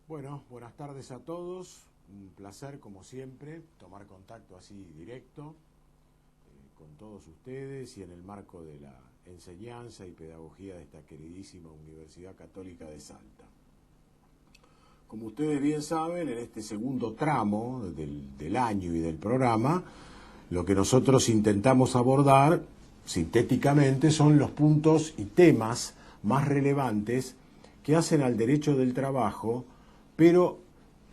Bueno, buenas tardes a todos. Un placer, como siempre, tomar contacto así directo con todos ustedes y en el marco de la enseñanza y pedagogía de esta queridísima Universidad Católica de Salta. Como ustedes bien saben, en este segundo tramo del año y del programa, lo que nosotros intentamos abordar sintéticamente son los puntos y temas más relevantes que hacen al derecho del trabajo, pero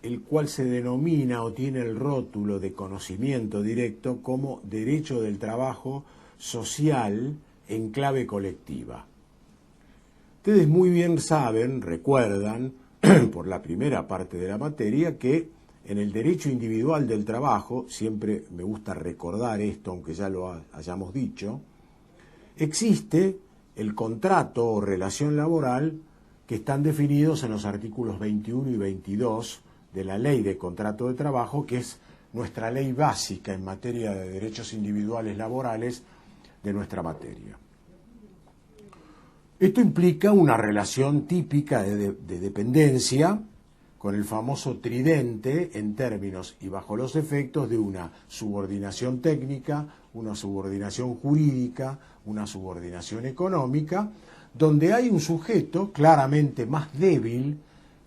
el cual se denomina o tiene el rótulo de conocimiento directo como derecho del trabajo social en clave colectiva. Ustedes muy bien saben, recuerdan, por la primera parte de la materia, que en el derecho individual del trabajo, siempre me gusta recordar esto, aunque ya lo hayamos dicho, existe el contrato o relación laboral que están definidos en los artículos 21 y 22 de la Ley de Contrato de Trabajo, que es nuestra ley básica en materia de derechos individuales laborales de nuestra materia. Esto implica una relación típica de dependencia con el famoso tridente en términos y bajo los efectos de una subordinación técnica, una subordinación jurídica, una subordinación económica, donde hay un sujeto claramente más débil,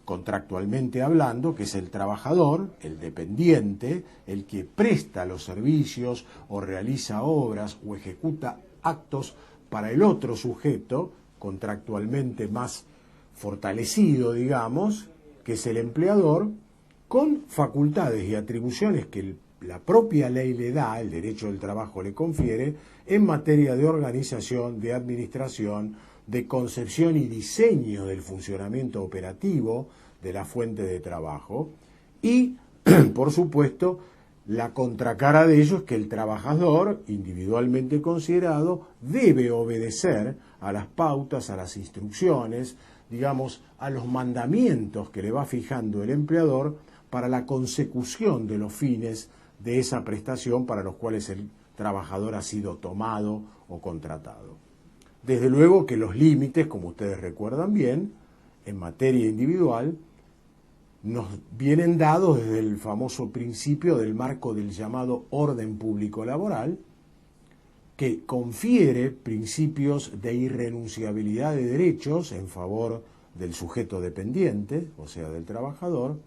contractualmente hablando, que es el trabajador, el dependiente, el que presta los servicios o realiza obras o ejecuta actos para el otro sujeto, contractualmente más fortalecido, digamos, que es el empleador, con facultades y atribuciones que la propia ley le da, el derecho del trabajo le confiere, en materia de organización, de administración, de concepción y diseño del funcionamiento operativo de la fuente de trabajo y, por supuesto, la contracara de ello es que el trabajador, individualmente considerado, debe obedecer a las pautas, a las instrucciones, digamos, a los mandamientos que le va fijando el empleador para la consecución de los fines de esa prestación para los cuales el trabajador ha sido tomado o contratado. Desde luego que los límites, como ustedes recuerdan bien, en materia individual, nos vienen dados desde el famoso principio del marco del llamado orden público laboral, que confiere principios de irrenunciabilidad de derechos en favor del sujeto dependiente, o sea, del trabajador,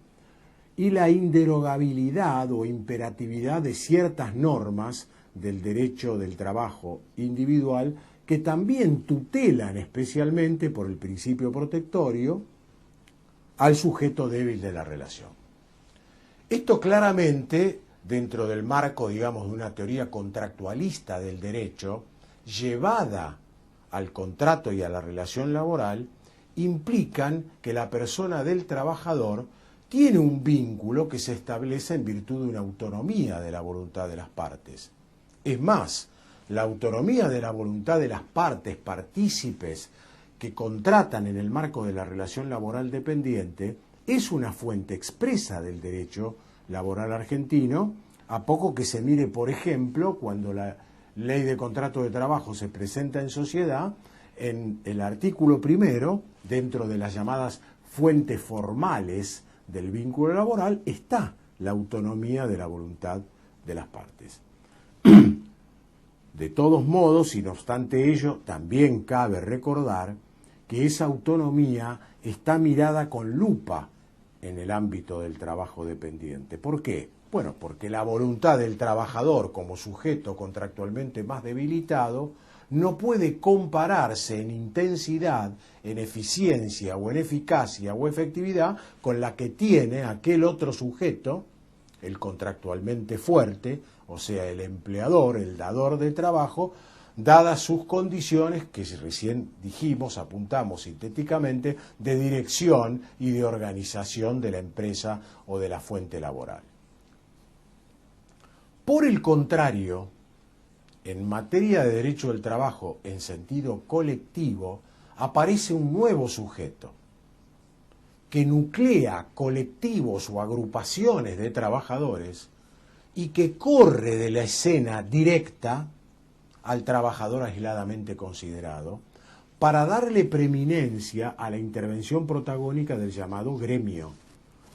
y la inderogabilidad o imperatividad de ciertas normas del derecho del trabajo individual que también tutelan especialmente por el principio protectorio al sujeto débil de la relación. Esto claramente, dentro del marco, digamos, de una teoría contractualista del derecho, llevada al contrato y a la relación laboral, implican que la persona del trabajador tiene un vínculo que se establece en virtud de una autonomía de la voluntad de las partes. Es más, la autonomía de la voluntad de las partes partícipes que contratan en el marco de la relación laboral dependiente es una fuente expresa del derecho laboral argentino, a poco que se mire, por ejemplo, cuando la ley de contrato de trabajo se presenta en sociedad, en el artículo primero, dentro de las llamadas fuentes formales del vínculo laboral, está la autonomía de la voluntad de las partes. De todos modos, y no obstante ello, también cabe recordar que esa autonomía está mirada con lupa en el ámbito del trabajo dependiente. ¿Por qué? Bueno, porque la voluntad del trabajador como sujeto contractualmente más debilitado no puede compararse en intensidad, en eficiencia o en eficacia o efectividad con la que tiene aquel otro sujeto, el contractualmente fuerte, o sea, el empleador, el dador de trabajo, dadas sus condiciones que recién dijimos, apuntamos sintéticamente, de dirección y de organización de la empresa o de la fuente laboral. Por el contrario, en materia de derecho del trabajo en sentido colectivo, aparece un nuevo sujeto que nuclea colectivos o agrupaciones de trabajadores y que corre de la escena directa al trabajador aisladamente considerado para darle preeminencia a la intervención protagónica del llamado gremio,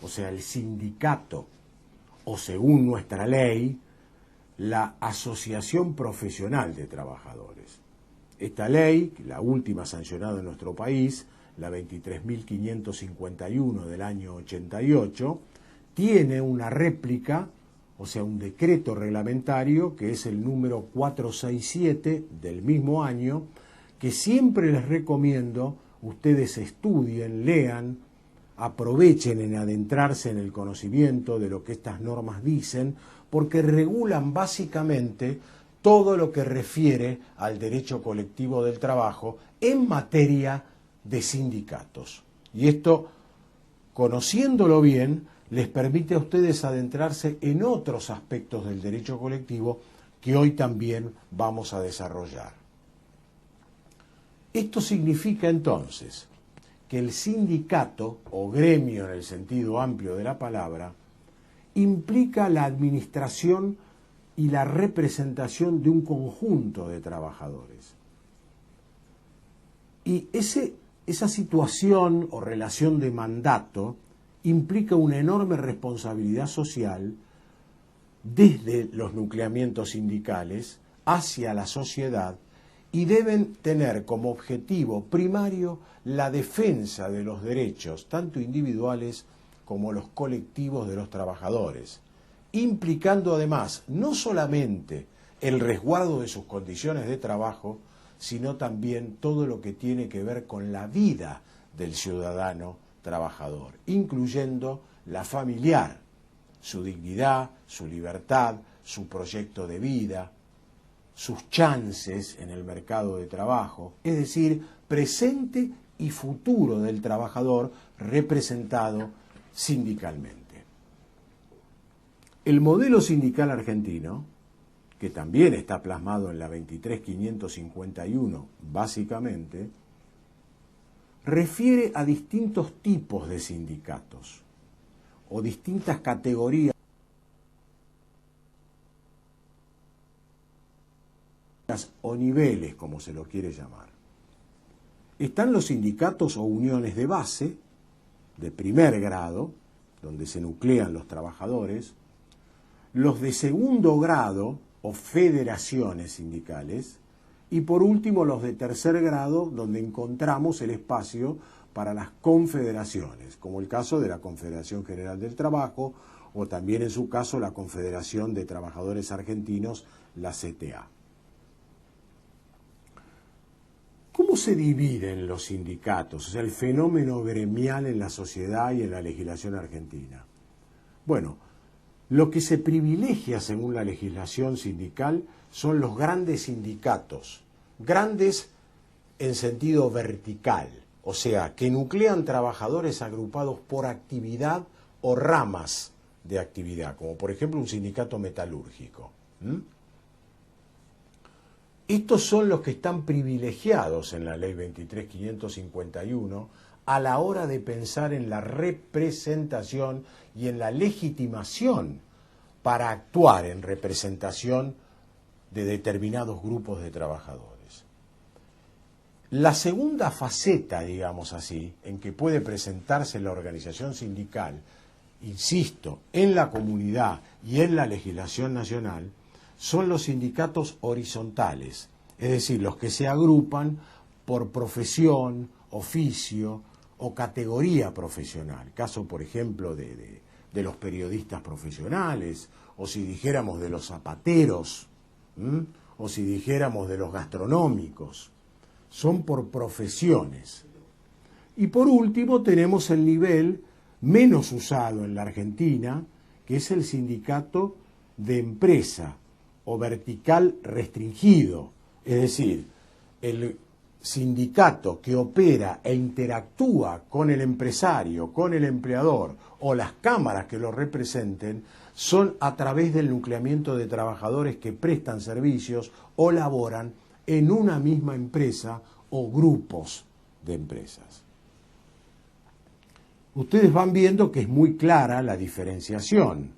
o sea, el sindicato, o según nuestra ley, la Asociación Profesional de Trabajadores. Esta ley, la última sancionada en nuestro país, la 23.551 del año 88, tiene una réplica, o sea, un decreto reglamentario, que es el número 467 del mismo año, que siempre les recomiendo ustedes estudien, lean, aprovechen en adentrarse en el conocimiento de lo que estas normas dicen, porque regulan básicamente todo lo que refiere al derecho colectivo del trabajo en materia de sindicatos. Y esto, conociéndolo bien, les permite a ustedes adentrarse en otros aspectos del derecho colectivo que hoy también vamos a desarrollar. Esto significa entonces que el sindicato, o gremio en el sentido amplio de la palabra, implica la administración y la representación de un conjunto de trabajadores. Y esa situación o relación de mandato implica una enorme responsabilidad social desde los nucleamientos sindicales hacia la sociedad, y deben tener como objetivo primario la defensa de los derechos, tanto individuales como los colectivos de los trabajadores, implicando además no solamente el resguardo de sus condiciones de trabajo, sino también todo lo que tiene que ver con la vida del ciudadano trabajador, incluyendo la familiar, su dignidad, su libertad, su proyecto de vida, sus chances en el mercado de trabajo, es decir, presente y futuro del trabajador representado sindicalmente. El modelo sindical argentino, que también está plasmado en la 23.551 básicamente, refiere a distintos tipos de sindicatos o distintas categorías o niveles, como se lo quiere llamar. Están los sindicatos o uniones de base, de primer grado, donde se nuclean los trabajadores, los de segundo grado o federaciones sindicales, y por último los de tercer grado, donde encontramos el espacio para las confederaciones, como el caso de la Confederación General del Trabajo, o también en su caso la Confederación de Trabajadores Argentinos, la CTA. ¿Cómo se dividen los sindicatos? O sea, el fenómeno gremial en la sociedad y en la legislación argentina. Bueno, lo que se privilegia según la legislación sindical son los grandes sindicatos, grandes en sentido vertical, o sea, que nuclean trabajadores agrupados por actividad o ramas de actividad, como por ejemplo un sindicato metalúrgico. Estos son los que están privilegiados en la ley 23.551 a la hora de pensar en la representación y en la legitimación para actuar en representación de determinados grupos de trabajadores. La segunda faceta, digamos así, en que puede presentarse la organización sindical, insisto, en la comunidad y en la legislación nacional, son los sindicatos horizontales, es decir, los que se agrupan por profesión, oficio o categoría profesional. Caso, por ejemplo, de los periodistas profesionales, o si dijéramos de los zapateros, o si dijéramos de los gastronómicos. Son por profesiones. Y por último tenemos el nivel menos usado en la Argentina, que es el sindicato de empresa o vertical restringido, es decir, el sindicato que opera e interactúa con el empresario, con el empleador o las cámaras que lo representen, son a través del nucleamiento de trabajadores que prestan servicios o laboran en una misma empresa o grupos de empresas. Ustedes van viendo que es muy clara la diferenciación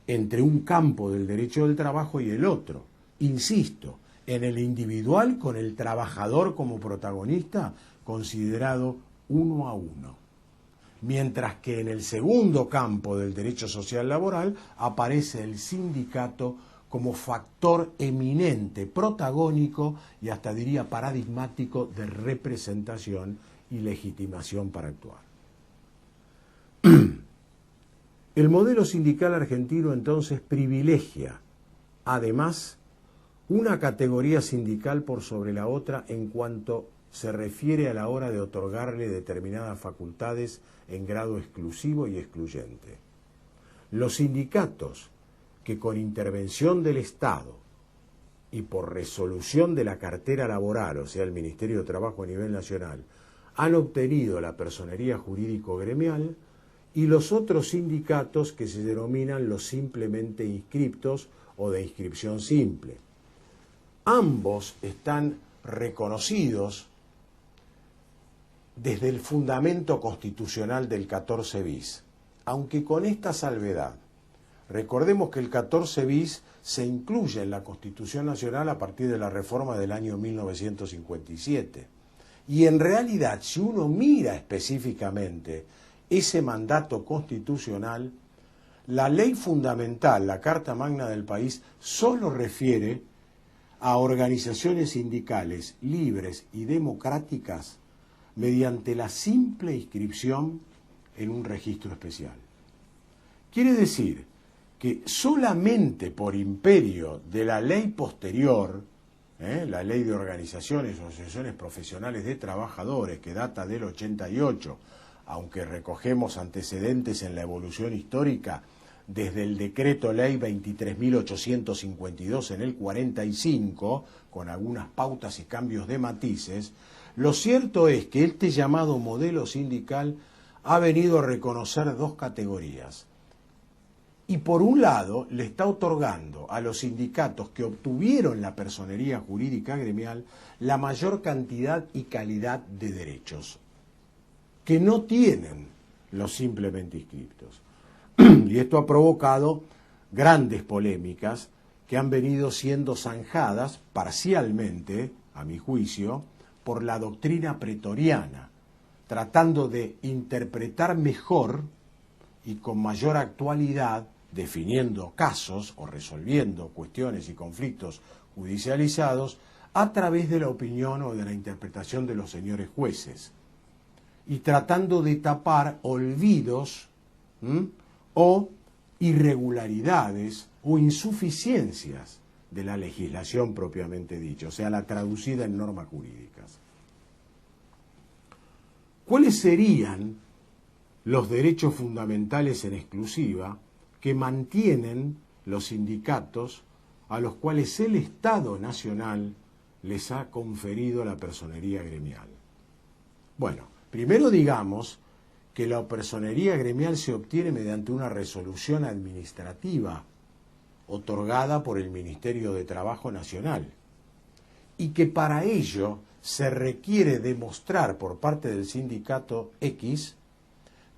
entre un campo del derecho del trabajo y el otro. Insisto, en el individual con el trabajador como protagonista considerado uno a uno. mientras que en el segundo campo del derecho social laboral aparece el sindicato como factor eminente, protagónico y hasta diría paradigmático de representación y legitimación para actuar. El modelo sindical argentino entonces privilegia, además, una categoría sindical por sobre la otra en cuanto se refiere a la hora de otorgarle determinadas facultades en grado exclusivo y excluyente. Los sindicatos que con intervención del Estado y por resolución de la cartera laboral, o sea, el Ministerio de Trabajo a nivel nacional, han obtenido la personería jurídico-gremial, y los otros sindicatos que se denominan los simplemente inscriptos o de inscripción simple. Ambos están reconocidos desde el fundamento constitucional del 14 bis, aunque con esta salvedad. Recordemos que el 14 bis se incluye en la Constitución Nacional a partir de la reforma del año 1957. Y en realidad, si uno mira específicamente ese mandato constitucional, la ley fundamental, la Carta Magna del país, solo refiere a organizaciones sindicales libres y democráticas mediante la simple inscripción en un registro especial. Quiere decir que solamente por imperio de la ley posterior, la ley de organizaciones o asociaciones profesionales de trabajadores, que data del 88, aunque recogemos antecedentes en la evolución histórica desde el decreto ley 23.852 en el 45, con algunas pautas y cambios de matices, lo cierto es que este llamado modelo sindical ha venido a reconocer dos categorías. Y por un lado le está otorgando a los sindicatos que obtuvieron la personería jurídica gremial la mayor cantidad y calidad de derechos que no tienen los simplemente inscriptos. Y esto ha provocado grandes polémicas que han venido siendo zanjadas parcialmente, a mi juicio, por la doctrina pretoriana, tratando de interpretar mejor y con mayor actualidad, definiendo casos o resolviendo cuestiones y conflictos judicializados a través de la opinión o de la interpretación de los señores jueces, y tratando de tapar olvidos o irregularidades o insuficiencias de la legislación propiamente dicha, o sea, la traducida en normas jurídicas. ¿Cuáles serían los derechos fundamentales en exclusiva que mantienen los sindicatos a los cuales el Estado Nacional les ha conferido la personería gremial? Bueno, primero digamos que la personería gremial se obtiene mediante una resolución administrativa otorgada por el Ministerio de Trabajo Nacional, y que para ello se requiere demostrar por parte del sindicato X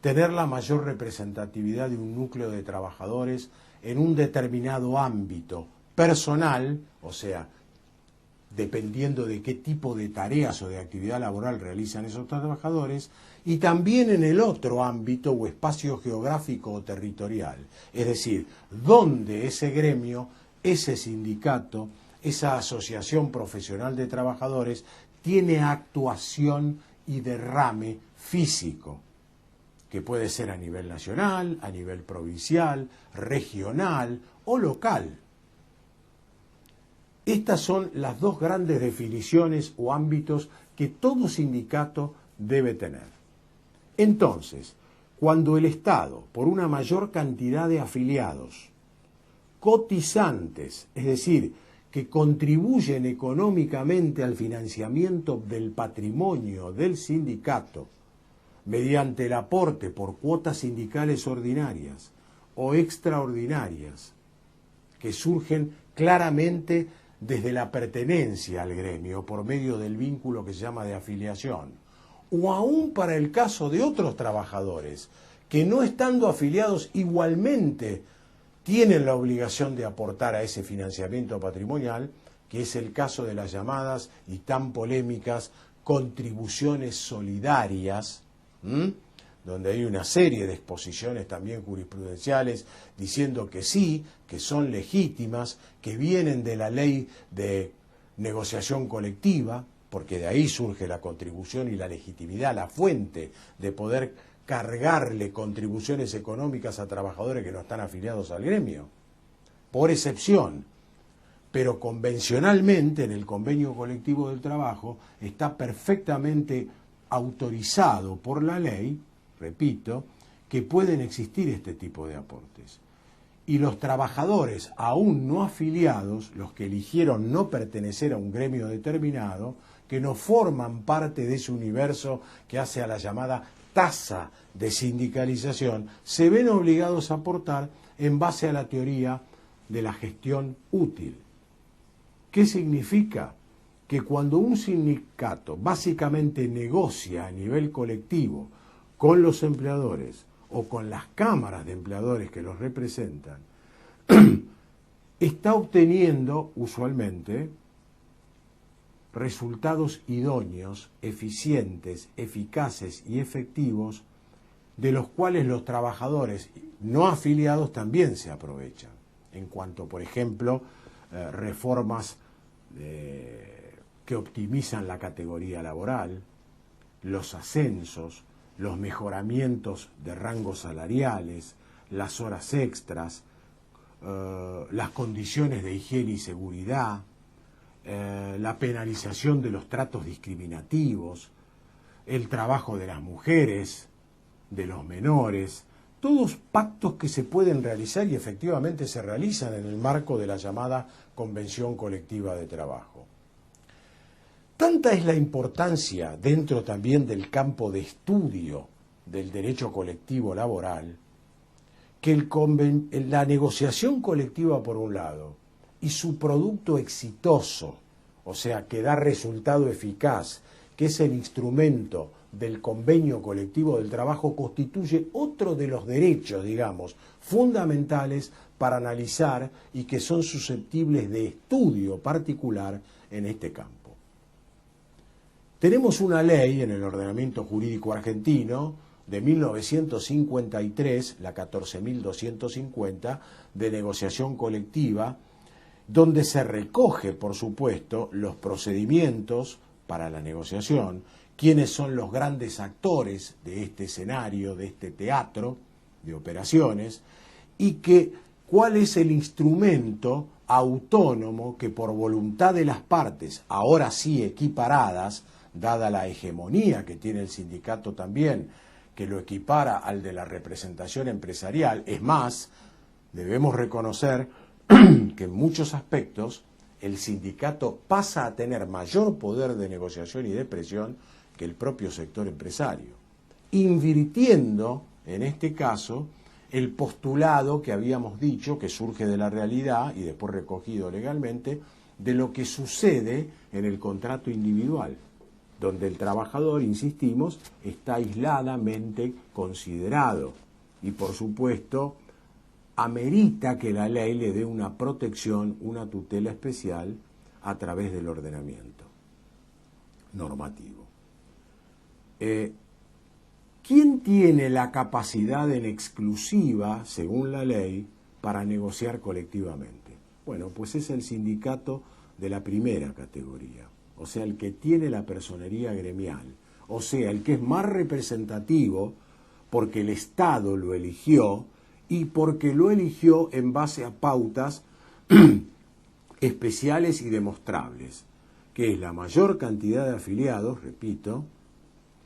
tener la mayor representatividad de un núcleo de trabajadores en un determinado ámbito personal, o sea, dependiendo de qué tipo de tareas o de actividad laboral realizan esos trabajadores, y también en el otro ámbito o espacio geográfico o territorial, es decir, donde ese gremio, ese sindicato, esa asociación profesional de trabajadores tiene actuación y derrame físico, que puede ser a nivel nacional, a nivel provincial, regional o local. Estas son las dos grandes definiciones o ámbitos que todo sindicato debe tener. Entonces, cuando el Estado, por una mayor cantidad de afiliados, cotizantes, es decir, que contribuyen económicamente al financiamiento del patrimonio del sindicato, mediante el aporte por cuotas sindicales ordinarias o extraordinarias, que surgen claramente desde la pertenencia al gremio por medio del vínculo que se llama de afiliación, o aún para el caso de otros trabajadores que no estando afiliados igualmente tienen la obligación de aportar a ese financiamiento patrimonial, que es el caso de las llamadas y tan polémicas contribuciones solidarias donde hay una serie de exposiciones también jurisprudenciales diciendo que sí, que son legítimas, que vienen de la ley de negociación colectiva, porque de ahí surge la contribución y la legitimidad, la fuente de poder cargarle contribuciones económicas a trabajadores que no están afiliados al gremio, por excepción. Pero convencionalmente en el convenio colectivo del trabajo está perfectamente autorizado por la ley, repito, que pueden existir este tipo de aportes. Y los trabajadores aún no afiliados, los que eligieron no pertenecer a un gremio determinado, que no forman parte de ese universo que hace a la llamada tasa de sindicalización, se ven obligados a aportar en base a la teoría de la gestión útil. ¿Qué significa? Que cuando un sindicato básicamente negocia a nivel colectivo con los empleadores o con las cámaras de empleadores que los representan, está obteniendo usualmente resultados idóneos, eficientes, eficaces y efectivos, de los cuales los trabajadores no afiliados también se aprovechan, en cuanto, por ejemplo, reformas que optimizan la categoría laboral, los ascensos, los mejoramientos de rangos salariales, las horas extras, las condiciones de higiene y seguridad, la penalización de los tratos discriminativos, el trabajo de las mujeres, de los menores, todos pactos que se pueden realizar y efectivamente se realizan en el marco de la llamada Convención Colectiva de Trabajo. Tanta es la importancia dentro también del campo de estudio del derecho colectivo laboral, que la negociación colectiva por un lado y su producto exitoso, o sea, que da resultado eficaz, que es el instrumento del convenio colectivo del trabajo, constituye otro de los derechos, digamos, fundamentales para analizar y que son susceptibles de estudio particular en este campo. Tenemos una ley en el ordenamiento jurídico argentino de 1953, la 14.250, de negociación colectiva, donde se recoge, por supuesto, los procedimientos para la negociación, quiénes son los grandes actores de este escenario, de este teatro de operaciones, y cuál es el instrumento autónomo que por voluntad de las partes, ahora sí equiparadas, dada la hegemonía que tiene el sindicato también, que lo equipara al de la representación empresarial, es más, debemos reconocer que en muchos aspectos el sindicato pasa a tener mayor poder de negociación y de presión que el propio sector empresario, invirtiendo, en este caso, el postulado que habíamos dicho, que surge de la realidad y después recogido legalmente, de lo que sucede en el contrato individual, donde el trabajador, insistimos, está aisladamente considerado y, por supuesto, amerita que la ley le dé una protección, una tutela especial a través del ordenamiento normativo. ¿Quién tiene la capacidad en exclusiva, según la ley, para negociar colectivamente? Bueno, pues es el sindicato de la primera categoría, o sea, el que tiene la personería gremial, o sea, el que es más representativo porque el Estado lo eligió y porque lo eligió en base a pautas especiales y demostrables, que es la mayor cantidad de afiliados, repito,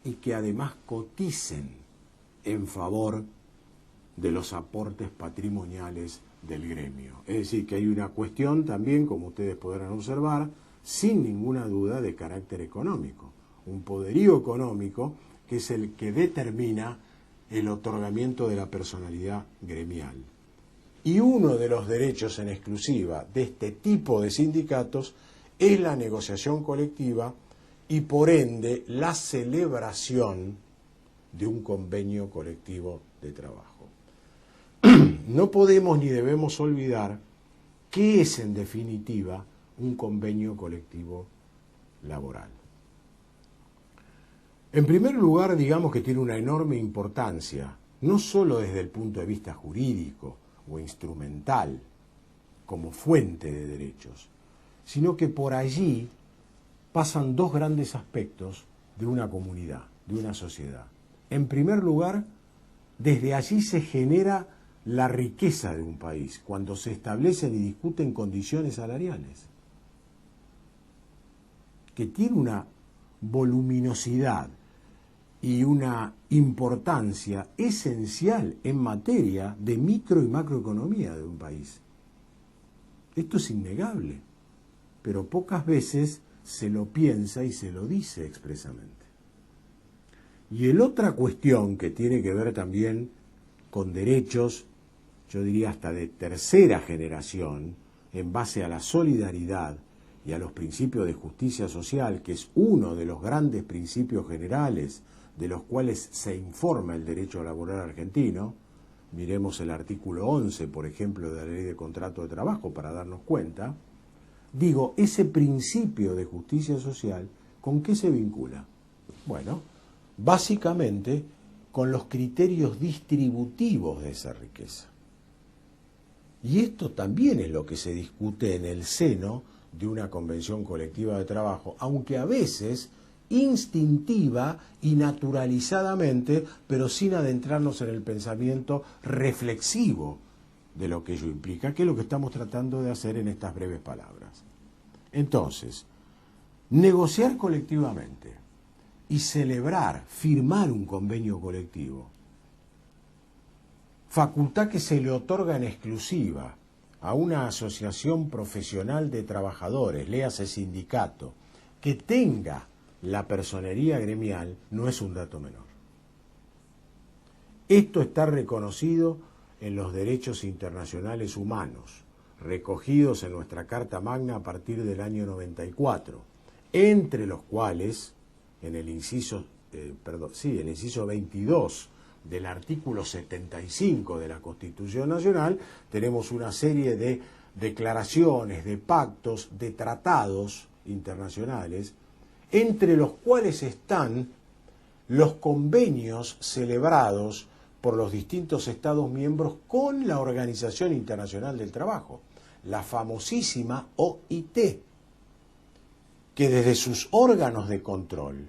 y que además coticen en favor de los aportes patrimoniales del gremio. Es decir, que hay una cuestión también, como ustedes podrán observar, sin ninguna duda de carácter económico, un poderío económico que es el que determina el otorgamiento de la personalidad gremial. Y uno de los derechos en exclusiva de este tipo de sindicatos es la negociación colectiva y por ende la celebración de un convenio colectivo de trabajo. No podemos ni debemos olvidar qué es en definitiva un convenio colectivo laboral. En primer lugar, digamos que tiene una enorme importancia, no solo desde el punto de vista jurídico o instrumental, como fuente de derechos, sino que por allí pasan dos grandes aspectos de una comunidad, de una sociedad. En primer lugar, desde allí se genera la riqueza de un país, cuando se establecen y discuten condiciones salariales, que tiene una voluminosidad y una importancia esencial en materia de micro y macroeconomía de un país. Esto es innegable, pero pocas veces se lo piensa y se lo dice expresamente. Y el otra cuestión que tiene que ver también con derechos, yo diría hasta de tercera generación, en base a la solidaridad y a los principios de justicia social, que es uno de los grandes principios generales de los cuales se informa el derecho laboral argentino. Miremos el artículo 11, por ejemplo, de la Ley de Contrato de Trabajo para darnos cuenta. Digo, ese principio de justicia social, ¿con qué se vincula? Bueno, básicamente con los criterios distributivos de esa riqueza. Y esto también es lo que se discute en el seno de una convención colectiva de trabajo, aunque a veces instintiva y naturalizadamente, pero sin adentrarnos en el pensamiento reflexivo de lo que ello implica, que es lo que estamos tratando de hacer en estas breves palabras. Entonces, negociar colectivamente y celebrar, firmar un convenio colectivo, facultad que se le otorga en exclusiva a una asociación profesional de trabajadores, léase sindicato, que tenga la personería gremial, no es un dato menor. Esto está reconocido en los derechos internacionales humanos, recogidos en nuestra Carta Magna a partir del año 94, entre los cuales, en el inciso 22 del artículo 75 de la Constitución Nacional, tenemos una serie de declaraciones, de pactos, de tratados internacionales, entre los cuales están los convenios celebrados por los distintos Estados miembros con la Organización Internacional del Trabajo, la famosísima OIT, que desde sus órganos de control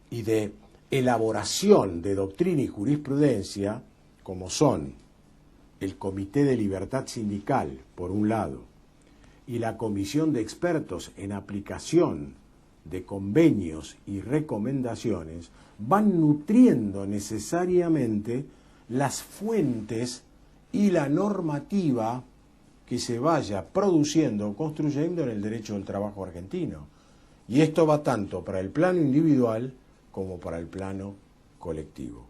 y de elaboración de doctrina y jurisprudencia, como son el Comité de Libertad Sindical, por un lado, y la Comisión de Expertos en Aplicación de Convenios y Recomendaciones, van nutriendo necesariamente las fuentes y la normativa que se vaya produciendo o construyendo en el derecho del trabajo argentino. Y esto va tanto para el plano individual como para el plano colectivo.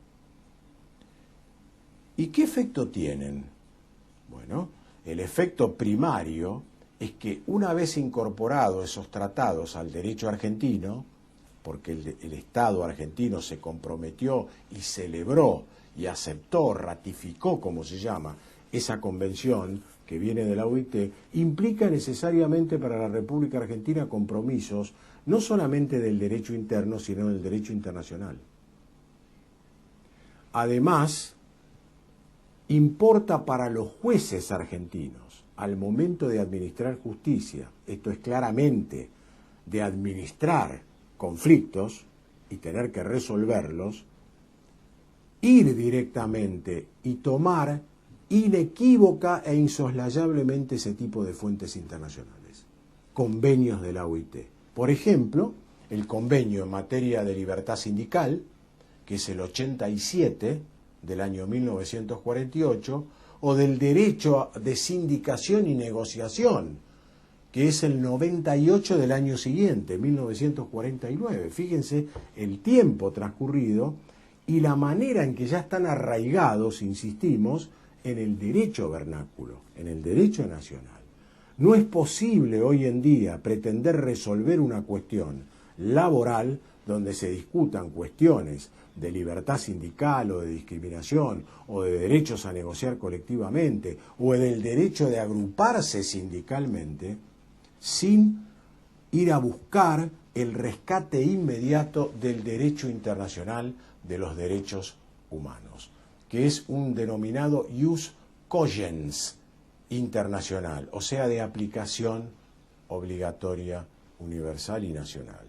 ¿Y qué efecto tienen? Bueno, el efecto primario es que una vez incorporados esos tratados al derecho argentino, porque el Estado argentino se comprometió y celebró y aceptó, ratificó, como se llama, esa convención que viene de la OIT, implica necesariamente para la República Argentina compromisos no solamente del derecho interno, sino del derecho internacional. Además, importa para los jueces argentinos, al momento de administrar justicia, esto es claramente de administrar conflictos y tener que resolverlos, ir directamente y tomar inequívoca e insoslayablemente ese tipo de fuentes internacionales, convenios de la OIT. Por ejemplo, el convenio en materia de libertad sindical, que es el 87 del año 1948, o del derecho de sindicación y negociación, que es el 98 del año siguiente, 1949. Fíjense el tiempo transcurrido y la manera en que ya están arraigados, insistimos, en el derecho vernáculo, en el derecho nacional. No es posible hoy en día pretender resolver una cuestión laboral donde se discutan cuestiones de libertad sindical o de discriminación o de derechos a negociar colectivamente o del derecho de agruparse sindicalmente sin ir a buscar el rescate inmediato del derecho internacional de los derechos humanos, que es un denominado ius cogens internacional, o sea, de aplicación obligatoria, universal y nacional.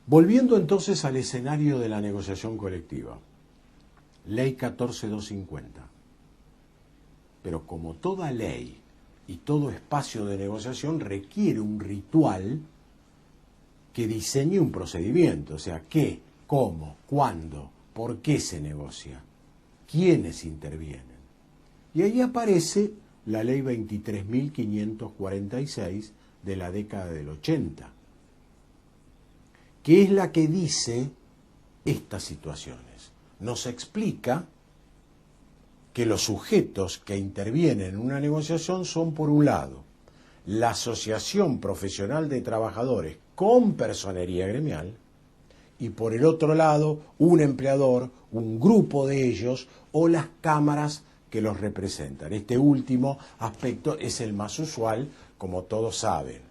Volviendo entonces al escenario de la negociación colectiva, Ley 14250. Pero como toda ley y todo espacio de negociación requiere un ritual que diseñe un procedimiento, o sea, qué, cómo, cuándo, por qué se negocia, quiénes intervienen. Y ahí aparece la ley 23.546 de la década del 80, que es la que dice estas situaciones. Nos explica que los sujetos que intervienen en una negociación son, por un lado, la asociación profesional de trabajadores con personería gremial, y por el otro lado, un empleador, un grupo de ellos o las cámaras que los representan. Este último aspecto es el más usual, como todos saben.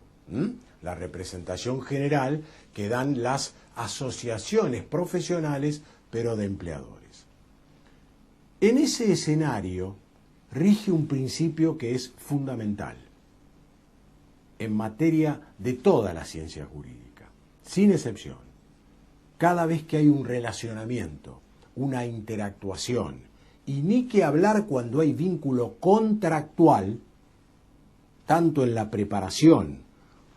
La representación general que dan las asociaciones profesionales, pero de empleadores. En ese escenario rige un principio que es fundamental en materia de toda la ciencia jurídica, sin excepción. Cada vez que hay un relacionamiento, una interactuación, y ni que hablar cuando hay vínculo contractual, tanto en la preparación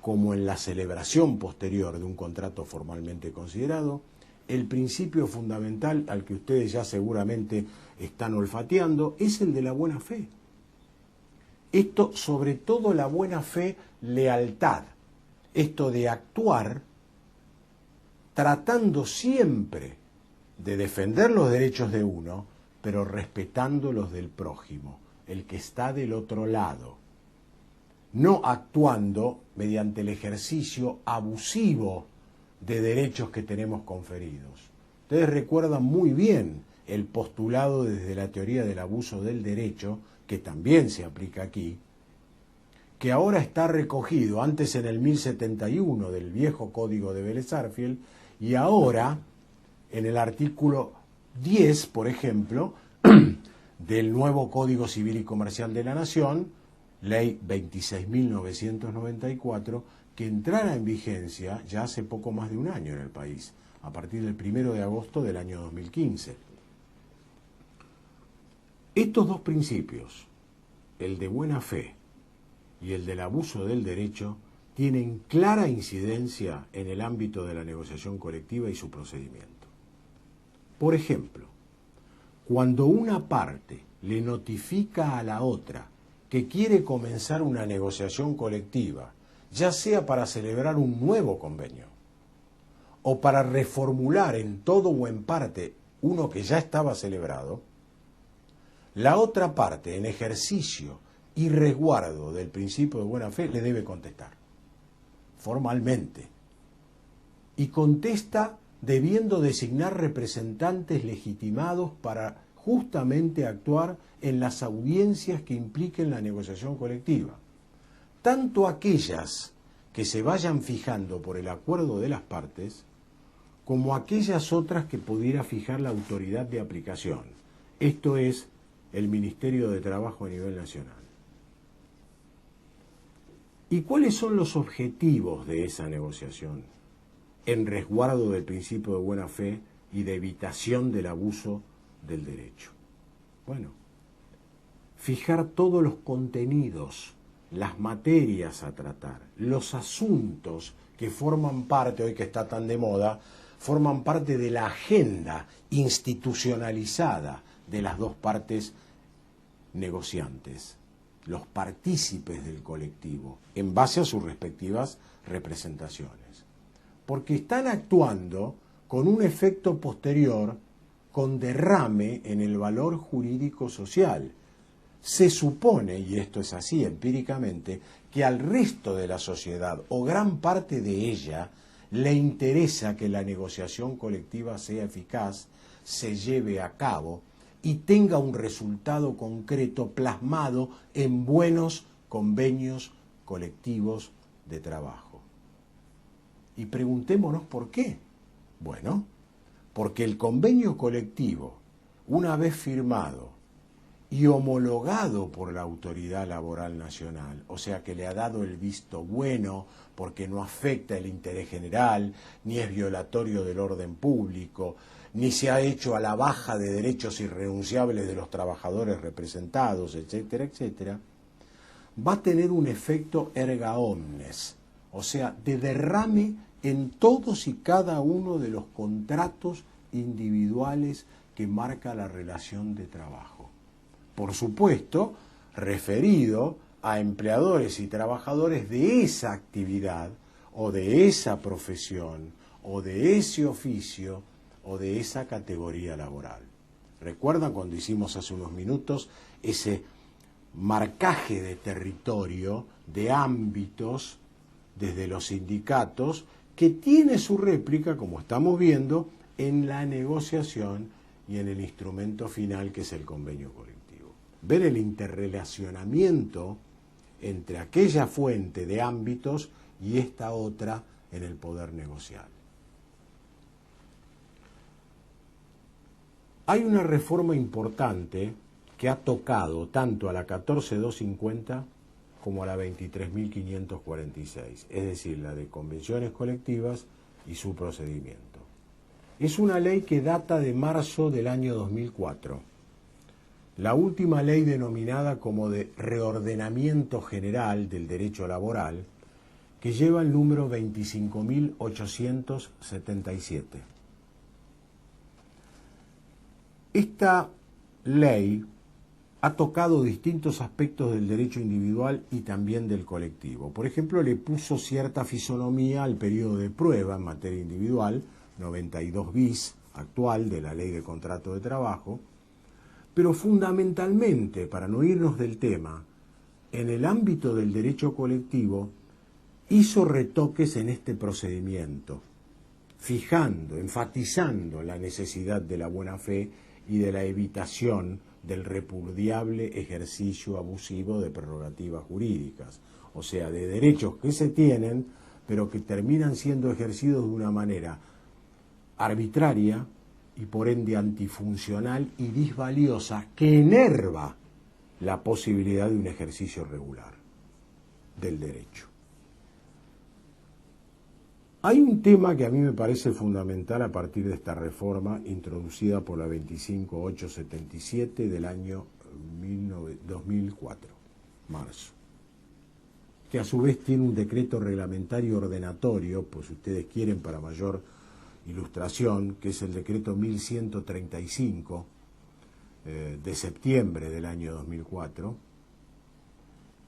como en la celebración posterior de un contrato formalmente considerado, el principio fundamental al que ustedes ya seguramente están olfateando es el de la buena fe. Esto, sobre todo la buena fe, lealtad, esto de actuar tratando siempre de defender los derechos de uno, pero respetando los del prójimo, el que está del otro lado, no actuando mediante el ejercicio abusivo de derechos que tenemos conferidos. Ustedes recuerdan muy bien el postulado desde la teoría del abuso del derecho, que también se aplica aquí, que ahora está recogido antes en el 1071 del viejo Código de Vélez-Sarsfield y ahora en el artículo 10, por ejemplo, del nuevo Código Civil y Comercial de la Nación, Ley 26.994, que entrara en vigencia ya hace poco más de un año en el país, a partir del 1 de agosto del año 2015. Estos dos principios, el de buena fe y el del abuso del derecho, tienen clara incidencia en el ámbito de la negociación colectiva y su procedimiento. Por ejemplo, cuando una parte le notifica a la otra que quiere comenzar una negociación colectiva, ya sea para celebrar un nuevo convenio o para reformular en todo o en parte uno que ya estaba celebrado, la otra parte, en ejercicio y resguardo del principio de buena fe, le debe contestar formalmente, y contesta debiendo designar representantes legitimados para justamente actuar en las audiencias que impliquen la negociación colectiva, tanto aquellas que se vayan fijando por el acuerdo de las partes, como aquellas otras que pudiera fijar la autoridad de aplicación, esto es, el Ministerio de Trabajo a nivel nacional. ¿Y cuáles son los objetivos de esa negociación en resguardo del principio de buena fe y de evitación del abuso del derecho? Bueno, fijar todos los contenidos, las materias a tratar, los asuntos que forman parte, hoy que está tan de moda, forman parte de la agenda institucionalizada de las dos partes negociantes, los partícipes del colectivo, en base a sus respectivas representaciones. Porque están actuando con un efecto posterior, con derrame en el valor jurídico social. Se supone, y esto es así empíricamente, que al resto de la sociedad, o gran parte de ella, le interesa que la negociación colectiva sea eficaz, se lleve a cabo y tenga un resultado concreto plasmado en buenos convenios colectivos de trabajo. Y preguntémonos por qué. Bueno, porque el convenio colectivo, una vez firmado y homologado por la Autoridad Laboral Nacional, o sea que le ha dado el visto bueno porque no afecta el interés general, ni es violatorio del orden público, ni se ha hecho a la baja de derechos irrenunciables de los trabajadores representados, etcétera, etcétera, va a tener un efecto erga omnes, o sea, de derrame en todos y cada uno de los contratos individuales que marca la relación de trabajo. Por supuesto, referido a empleadores y trabajadores de esa actividad, o de esa profesión, o de ese oficio, o de esa categoría laboral. ¿Recuerdan cuando hicimos hace unos minutos ese marcaje de territorio, de ámbitos, desde los sindicatos, que tiene su réplica, como estamos viendo, en la negociación y en el instrumento final que es el convenio colectivo? Ver el interrelacionamiento entre aquella fuente de ámbitos y esta otra en el poder negocial. Hay una reforma importante que ha tocado tanto a la 14.250 como a la 23.546, es decir, la de convenciones colectivas y su procedimiento. Es una ley que data de marzo del año 2004, la última ley denominada como de reordenamiento general del derecho laboral, que lleva el número 25.877. Esta ley ha tocado distintos aspectos del derecho individual y también del colectivo. Por ejemplo, le puso cierta fisonomía al periodo de prueba en materia individual, 92 bis actual de la Ley de Contrato de Trabajo, pero fundamentalmente, para no irnos del tema, en el ámbito del derecho colectivo, hizo retoques en este procedimiento, fijando, enfatizando la necesidad de la buena fe y de la evitación del repudiable ejercicio abusivo de prerrogativas jurídicas, o sea, de derechos que se tienen, pero que terminan siendo ejercidos de una manera arbitraria y por ende antifuncional y disvaliosa, que enerva la posibilidad de un ejercicio regular del derecho. Hay un tema que a mí me parece fundamental a partir de esta reforma introducida por la 25877 del año 2004, marzo, que a su vez tiene un decreto reglamentario ordenatorio, pues si ustedes quieren para mayor ilustración, que es el decreto 1135 de septiembre del año 2004,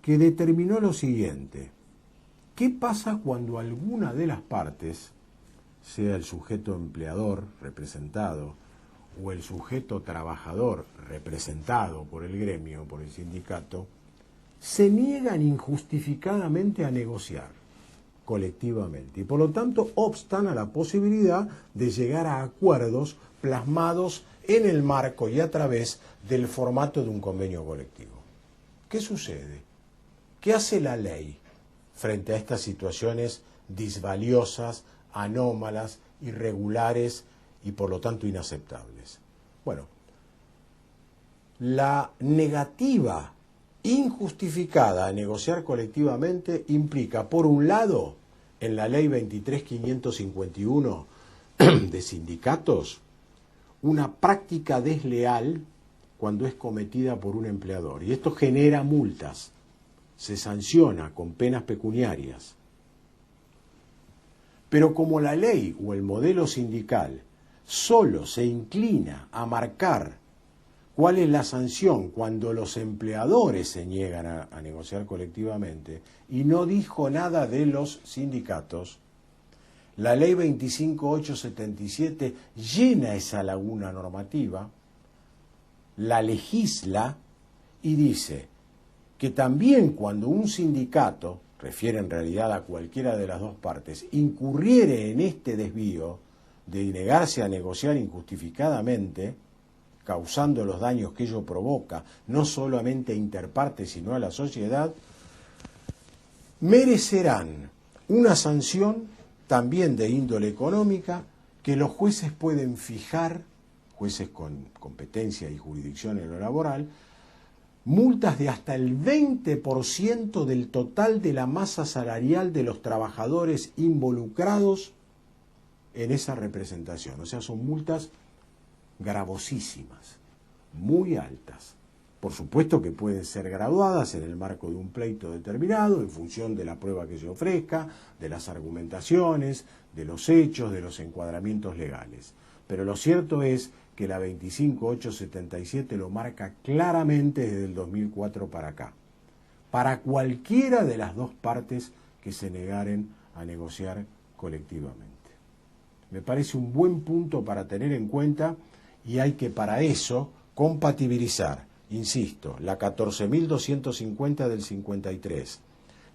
que determinó lo siguiente: ¿qué pasa cuando alguna de las partes, sea el sujeto empleador representado o el sujeto trabajador representado por el gremio, por el sindicato, se niegan injustificadamente a negociar colectivamente y por lo tanto obstan a la posibilidad de llegar a acuerdos plasmados en el marco y a través del formato de un convenio colectivo? ¿Qué sucede? ¿Qué hace la ley frente a estas situaciones disvaliosas, anómalas, irregulares y por lo tanto inaceptables? Bueno, la negativa injustificada a negociar colectivamente implica, por un lado, en la ley 23.551 de sindicatos, una práctica desleal cuando es cometida por un empleador. Y esto genera multas, se sanciona con penas pecuniarias. Pero como la ley o el modelo sindical solo se inclina a marcar cuál es la sanción cuando los empleadores se niegan a negociar colectivamente y no dijo nada de los sindicatos, la ley 25.877 llena esa laguna normativa, la legisla y dice que también cuando un sindicato, refiere en realidad a cualquiera de las dos partes, incurriere en este desvío de negarse a negociar injustificadamente, causando los daños que ello provoca, no solamente a interpartes, sino a la sociedad, merecerán una sanción también de índole económica que los jueces pueden fijar, jueces con competencia y jurisdicción en lo laboral, multas de hasta el 20% del total de la masa salarial de los trabajadores involucrados en esa representación. O sea, son multas gravosísimas, muy altas. Por supuesto que pueden ser graduadas en el marco de un pleito determinado, en función de la prueba que se ofrezca, de las argumentaciones, de los hechos, de los encuadramientos legales. Pero lo cierto es que la 25877 lo marca claramente desde el 2004 para acá, para cualquiera de las dos partes que se negaren a negociar colectivamente. Me parece un buen punto para tener en cuenta y hay que para eso compatibilizar, insisto, la 14.250 del 53,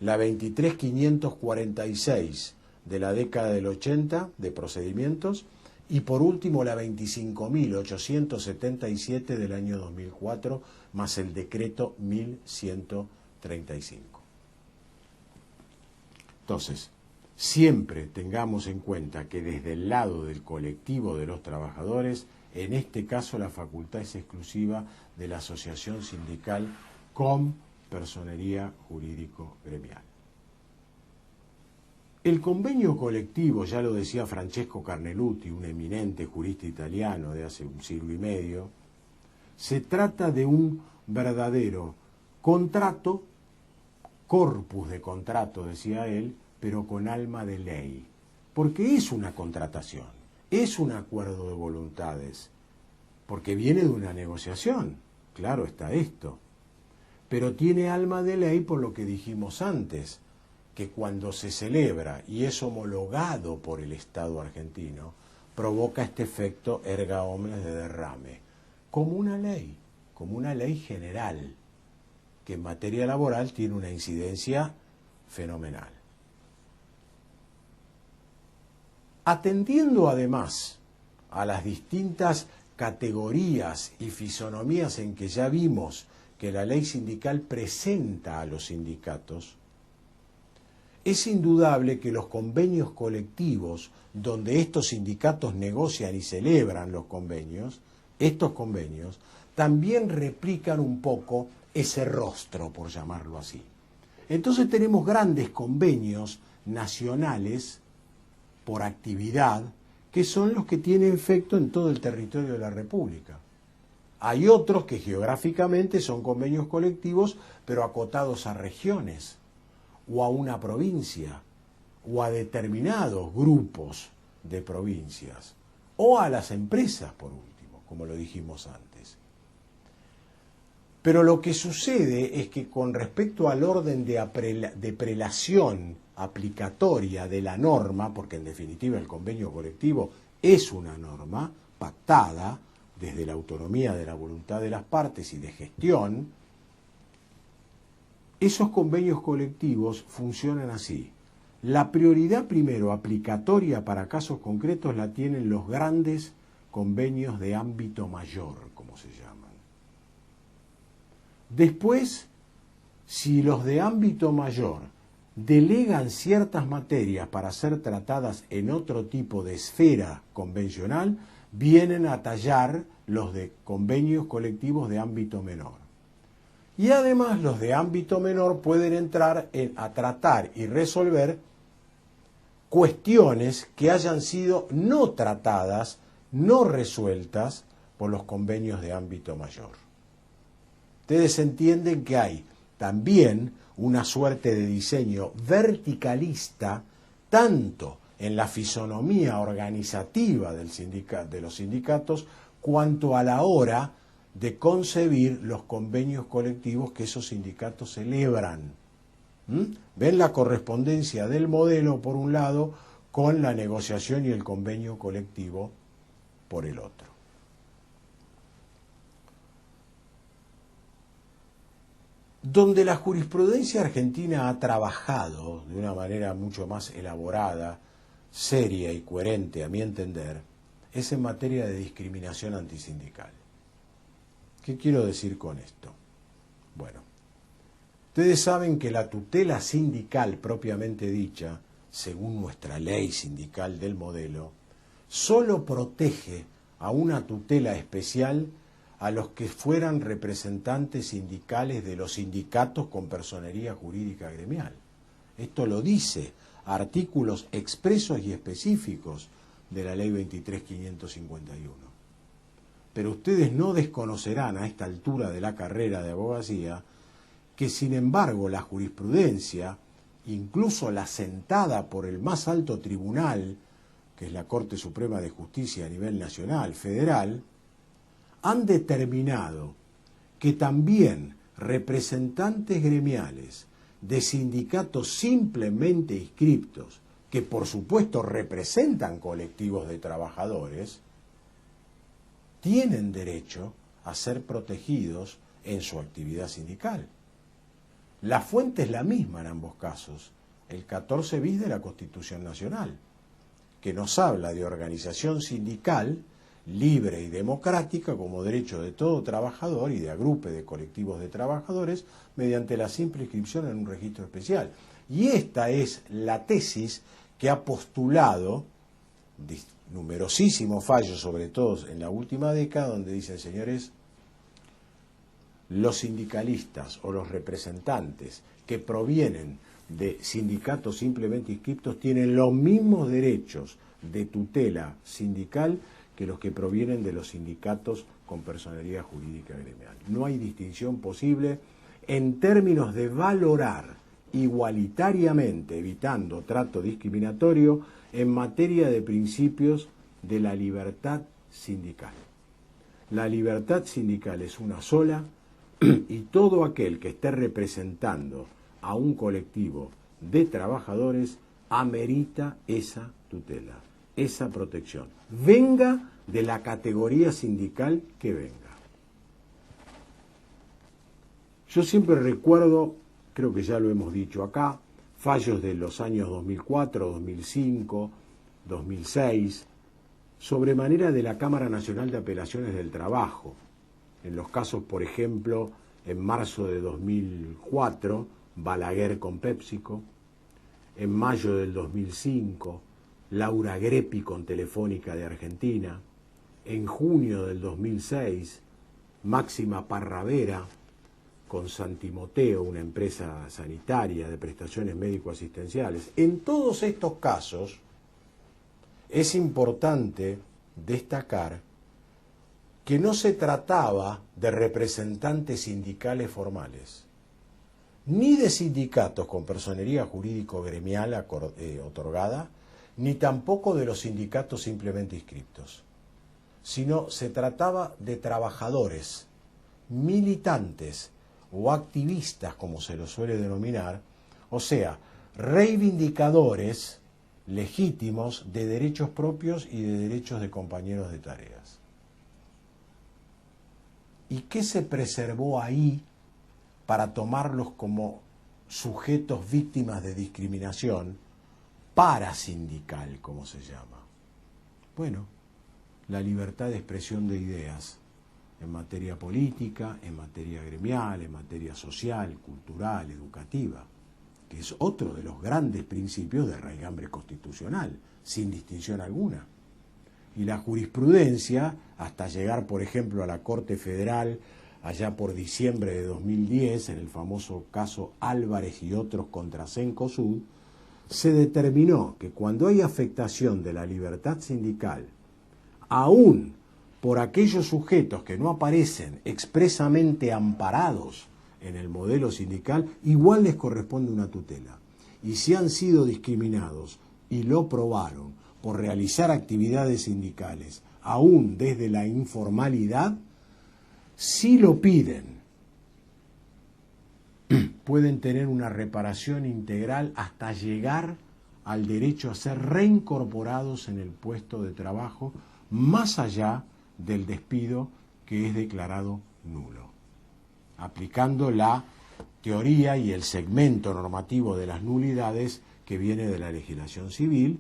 la 23.546 de la década del 80 de procedimientos y por último la 25.877 del año 2004 más el decreto 1135. Entonces, siempre tengamos en cuenta que desde el lado del colectivo de los trabajadores, en este caso la facultad es exclusiva de la asociación sindical con personería jurídico gremial. El convenio colectivo, ya lo decía Francesco Carneluti, un eminente jurista italiano de hace un siglo y medio, se trata de un verdadero contrato, corpus de contrato, decía él, pero con alma de ley, porque es una contratación, es un acuerdo de voluntades, porque viene de una negociación, claro está esto, pero tiene alma de ley por lo que dijimos antes, que cuando se celebra y es homologado por el Estado argentino, provoca este efecto erga omnes de derrame, como una ley general, que en materia laboral tiene una incidencia fenomenal. Atendiendo además a las distintas categorías y fisonomías en que ya vimos que la ley sindical presenta a los sindicatos, es indudable que los convenios colectivos, donde estos sindicatos negocian y celebran los convenios, estos convenios también replican un poco ese rostro, por llamarlo así. Entonces tenemos grandes convenios nacionales por actividad, que son los que tienen efecto en todo el territorio de la República. Hay otros que geográficamente son convenios colectivos, pero acotados a regiones, o a una provincia, o a determinados grupos de provincias, o a las empresas, por último, como lo dijimos antes. Pero lo que sucede es que con respecto al orden de prelación aplicatoria de la norma, porque en definitiva el convenio colectivo es una norma pactada desde la autonomía de la voluntad de las partes y de gestión, esos convenios colectivos funcionan así. La prioridad primero aplicatoria para casos concretos la tienen los grandes convenios de ámbito mayor, como se llaman. Después, si los de ámbito mayor delegan ciertas materias para ser tratadas en otro tipo de esfera convencional, vienen a tallar los de convenios colectivos de ámbito menor. Y además los de ámbito menor pueden entrar a tratar y resolver cuestiones que hayan sido no tratadas, no resueltas por los convenios de ámbito mayor. Ustedes entienden que hay también una suerte de diseño verticalista, tanto en la fisonomía organizativa de los sindicatos, cuanto a la hora de concebir los convenios colectivos que esos sindicatos celebran. ¿Ven la correspondencia del modelo, por un lado, con la negociación y el convenio colectivo por el otro? Donde la jurisprudencia argentina ha trabajado de una manera mucho más elaborada, seria y coherente, a mi entender, es en materia de discriminación antisindical. ¿Qué quiero decir con esto? Bueno, Ustedes saben que la tutela sindical propiamente dicha, según nuestra ley sindical del modelo, solo protege a una tutela especial a los que fueran representantes sindicales de los sindicatos con personería jurídica gremial. Esto lo dice artículos expresos y específicos de la ley 23.551. Pero ustedes no desconocerán a esta altura de la carrera de abogacía que, sin embargo, la jurisprudencia, incluso la sentada por el más alto tribunal, que es la Corte Suprema de Justicia a nivel nacional, federal, han determinado que también representantes gremiales de sindicatos simplemente inscriptos, que por supuesto representan colectivos de trabajadores, tienen derecho a ser protegidos en su actividad sindical. La fuente es la misma en ambos casos, el 14 bis de la Constitución Nacional, que nos habla de organización sindical libre y democrática como derecho de todo trabajador y de agrupe de colectivos de trabajadores mediante la simple inscripción en un registro especial. Y esta es la tesis que ha postulado numerosísimos fallos, sobre todo en la última década, donde dicen, señores, los sindicalistas o los representantes que provienen de sindicatos simplemente inscriptos tienen los mismos derechos de tutela sindical que los que provienen de los sindicatos con personería jurídica gremial. No hay distinción posible en términos de valorar igualitariamente, evitando trato discriminatorio, en materia de principios de la libertad sindical. La libertad sindical es una sola, y todo aquel que esté representando a un colectivo de trabajadores amerita esa tutela, esa protección. Venga de la categoría sindical que venga. Yo siempre recuerdo, creo que ya lo hemos dicho acá, fallos de los años 2004, 2005, 2006, sobremanera de la Cámara Nacional de Apelaciones del Trabajo. En los casos, por ejemplo, en marzo de 2004, Balaguer con PepsiCo, en mayo del 2005, Laura Greppi con Telefónica de Argentina, en junio del 2006, Máxima Parravera con San Timoteo, una empresa sanitaria de prestaciones médico-asistenciales. En todos estos casos es importante destacar que no se trataba de representantes sindicales formales, ni de sindicatos con personería jurídico-gremial otorgada, ni tampoco de los sindicatos simplemente inscriptos, sino se trataba de trabajadores, militantes o activistas, como se los suele denominar, o sea, reivindicadores legítimos de derechos propios y de derechos de compañeros de tareas. ¿Y qué se preservó ahí para tomarlos como sujetos víctimas de discriminación parasindical, como se llama? Bueno, la libertad de expresión de ideas en materia política, en materia gremial, en materia social, cultural, educativa, que es otro de los grandes principios de raigambre constitucional, sin distinción alguna. Y la jurisprudencia, hasta llegar, por ejemplo, a la Corte Federal, allá por diciembre de 2010, en el famoso caso Álvarez y otros contra Cencosud, se determinó que cuando hay afectación de la libertad sindical, aún por aquellos sujetos que no aparecen expresamente amparados en el modelo sindical, igual les corresponde una tutela. Y si han sido discriminados y lo probaron por realizar actividades sindicales, aún desde la informalidad, si lo piden, pueden tener una reparación integral hasta llegar al derecho a ser reincorporados en el puesto de trabajo, más allá del despido que es declarado nulo, aplicando la teoría y el segmento normativo de las nulidades que viene de la legislación civil,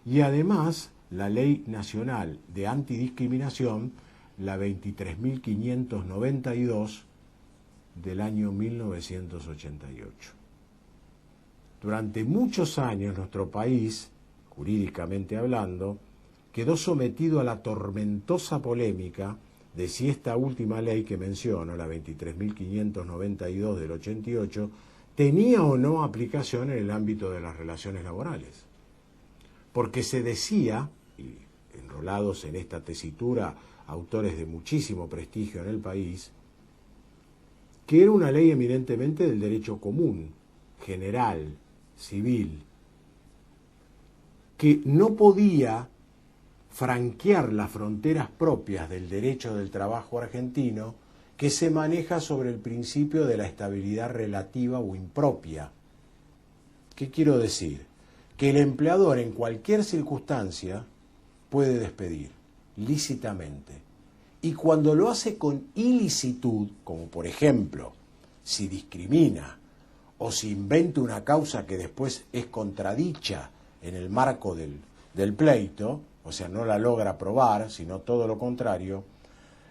y además la Ley Nacional de Antidiscriminación, la 23.592, del año 1988. Durante muchos años nuestro país, jurídicamente hablando, quedó sometido a la tormentosa polémica de si esta última ley que menciono, la 23.592 del 88, tenía o no aplicación en el ámbito de las relaciones laborales. Porque se decía, y enrolados en esta tesitura autores de muchísimo prestigio en el país, que era una ley eminentemente del derecho común, general, civil, que no podía franquear las fronteras propias del derecho del trabajo argentino, que se maneja sobre el principio de la estabilidad relativa o impropia. ¿Qué quiero decir? Que el empleador en cualquier circunstancia puede despedir lícitamente. Y cuando lo hace con ilicitud, como por ejemplo, si discrimina o si inventa una causa que después es contradicha en el marco del pleito, o sea, no la logra probar, sino todo lo contrario,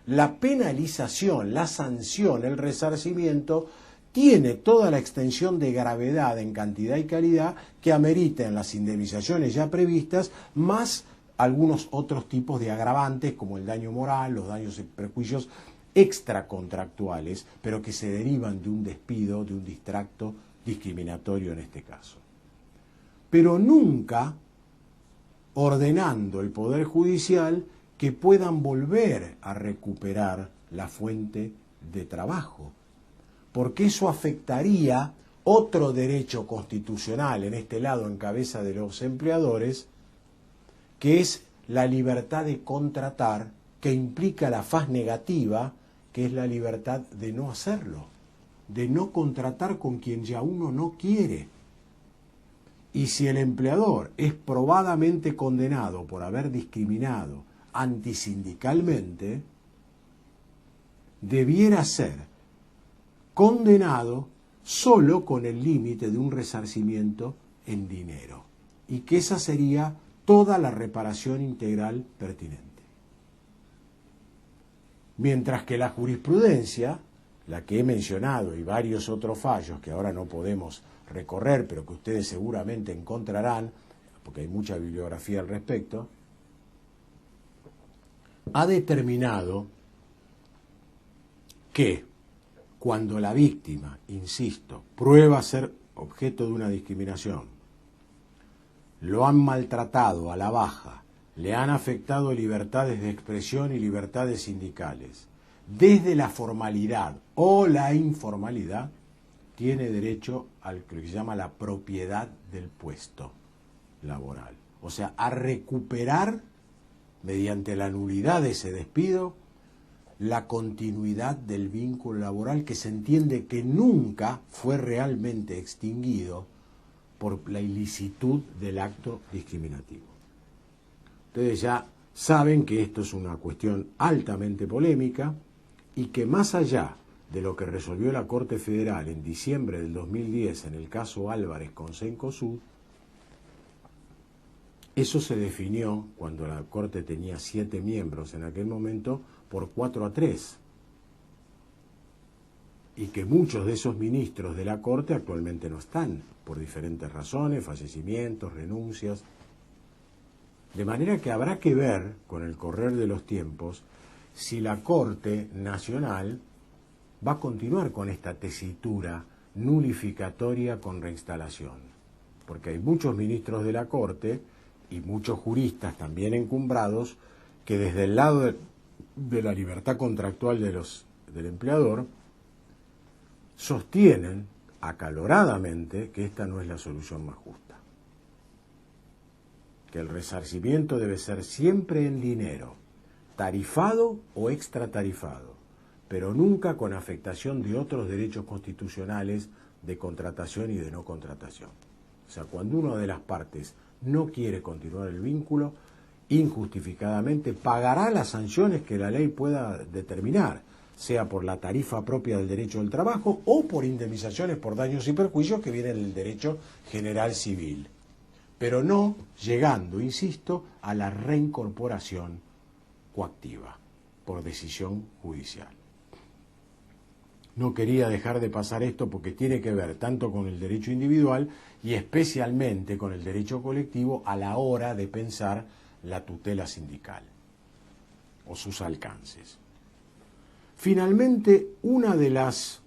la penalización, la sanción, el resarcimiento tiene toda la extensión de gravedad en cantidad y calidad que amerita en las indemnizaciones ya previstas, más algunos otros tipos de agravantes como el daño moral, los daños y perjuicios extracontractuales, pero que se derivan de un despido, de un distracto discriminatorio en este caso. Pero nunca ordenando el Poder Judicial que puedan volver a recuperar la fuente de trabajo, porque eso afectaría otro derecho constitucional, en este lado en cabeza de los empleadores, que es la libertad de contratar, que implica la faz negativa, que es la libertad de no hacerlo, de no contratar con quien ya uno no quiere. Y si el empleador es probadamente condenado por haber discriminado antisindicalmente, debiera ser condenado solo con el límite de un resarcimiento en dinero, y que esa sería toda la reparación integral pertinente. Mientras que la jurisprudencia, la que he mencionado y varios otros fallos que ahora no podemos recorrer, pero que ustedes seguramente encontrarán, porque hay mucha bibliografía al respecto, ha determinado que cuando la víctima, insisto, prueba ser objeto de una discriminación, lo han maltratado a la baja, le han afectado libertades de expresión y libertades sindicales, desde la formalidad o la informalidad, tiene derecho al que se llama la propiedad del puesto laboral. O sea, a recuperar, mediante la nulidad de ese despido, la continuidad del vínculo laboral que se entiende que nunca fue realmente extinguido por la ilicitud del acto discriminativo. Ustedes ya saben que esto es una cuestión altamente polémica y que más allá de lo que resolvió la Corte Federal en diciembre del 2010 en el caso Álvarez con Cencosud, eso se definió, cuando la Corte tenía 7 miembros en aquel momento, por 4-3. Y que muchos de esos ministros de la Corte actualmente no están, por diferentes razones, fallecimientos, renuncias. De manera que habrá que ver, con el correr de los tiempos, si la Corte Nacional va a continuar con esta tesitura nulificatoria con reinstalación. Porque hay muchos ministros de la Corte y muchos juristas también encumbrados que desde el lado de la libertad contractual del empleador sostienen acaloradamente que esta no es la solución más justa. Que el resarcimiento debe ser siempre en dinero, tarifado o extratarifado, pero nunca con afectación de otros derechos constitucionales de contratación y de no contratación. O sea, cuando una de las partes no quiere continuar el vínculo, injustificadamente pagará las sanciones que la ley pueda determinar, sea por la tarifa propia del derecho del trabajo o por indemnizaciones por daños y perjuicios que vienen del derecho general civil, pero no llegando, insisto, a la reincorporación coactiva por decisión judicial. no quería dejar de pasar esto porque tiene que ver tanto con el derecho individual y especialmente con el derecho colectivo a la hora de pensar la tutela sindical o sus alcances. Finalmente, una de las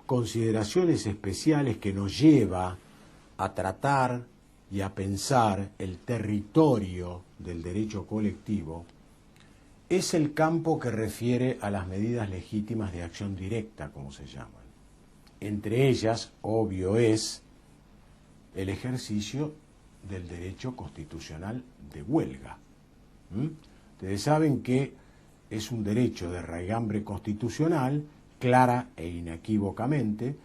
consideraciones especiales que nos lleva a tratar y a pensar el territorio del derecho colectivo es el campo que refiere a las medidas legítimas de acción directa, como se llaman. Entre ellas, obvio, es el ejercicio del derecho constitucional de huelga. Ustedes saben que es un derecho de raigambre constitucional, clara e inequívocamente,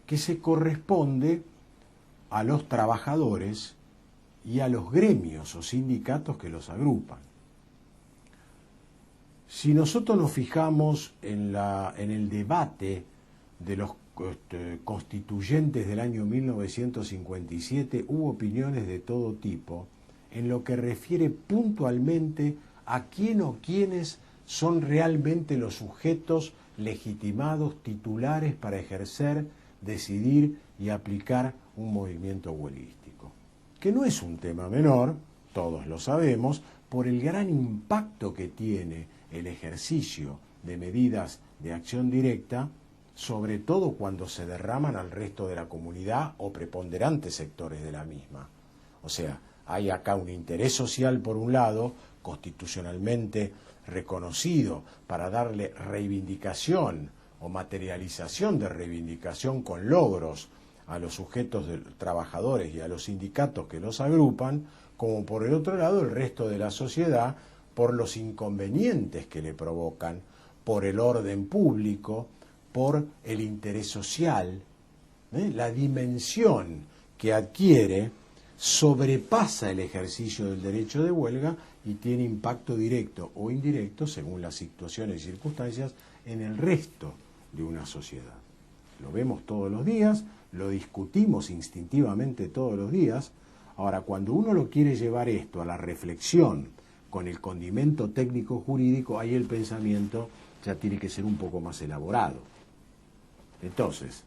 que se corresponde a los trabajadores y a los gremios o sindicatos que los agrupan. Si nosotros nos fijamos en el debate de los constituyentes del año 1957, hubo opiniones de todo tipo en lo que refiere puntualmente a quién o quiénes son realmente los sujetos legitimados, titulares para ejercer, decidir y aplicar un movimiento huelguístico, que no es un tema menor, todos lo sabemos, por el gran impacto que tiene el ejercicio de medidas de acción directa, sobre todo cuando se derraman al resto de la comunidad o preponderantes sectores de la misma. O sea, hay acá un interés social por un lado, constitucionalmente reconocido para darle reivindicación o materialización de reivindicación con logros a los sujetos de trabajadores y a los sindicatos que los agrupan, como por el otro lado el resto de la sociedad por los inconvenientes que le provocan, por el orden público, por el interés social. La dimensión que adquiere sobrepasa el ejercicio del derecho de huelga y tiene impacto directo o indirecto, según las situaciones y circunstancias, en el resto de una sociedad. Lo vemos todos los días, lo discutimos instintivamente todos los días. Ahora, cuando uno lo quiere llevar esto a la reflexión con el condimento técnico jurídico, ahí el pensamiento ya tiene que ser un poco más elaborado. Entonces,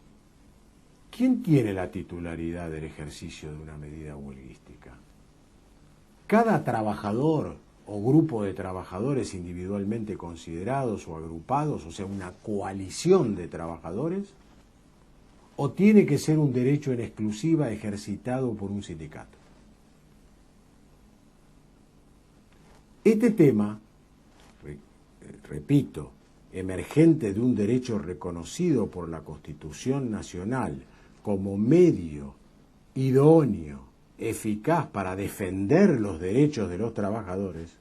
¿quién tiene la titularidad del ejercicio de una medida huelguística? ¿Cada trabajador o grupo de trabajadores individualmente considerados o agrupados, o sea, una coalición de trabajadores? ¿O tiene que ser un derecho en exclusiva ejercitado por un sindicato? Este tema, repito, emergente de un derecho reconocido por la Constitución Nacional como medio idóneo, eficaz para defender los derechos de los trabajadores,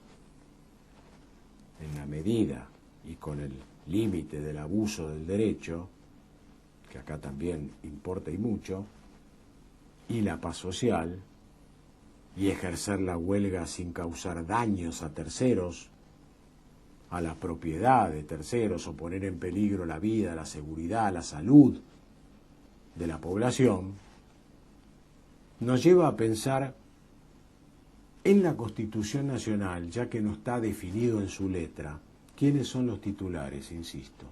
en la medida y con el límite del abuso del derecho, que acá también importa y mucho, y la paz social, y ejercer la huelga sin causar daños a terceros, a la propiedad de terceros, o poner en peligro la vida, la seguridad, la salud de la población, nos lleva a pensar en la Constitución Nacional, ya que no está definido en su letra, quiénes son los titulares, insisto.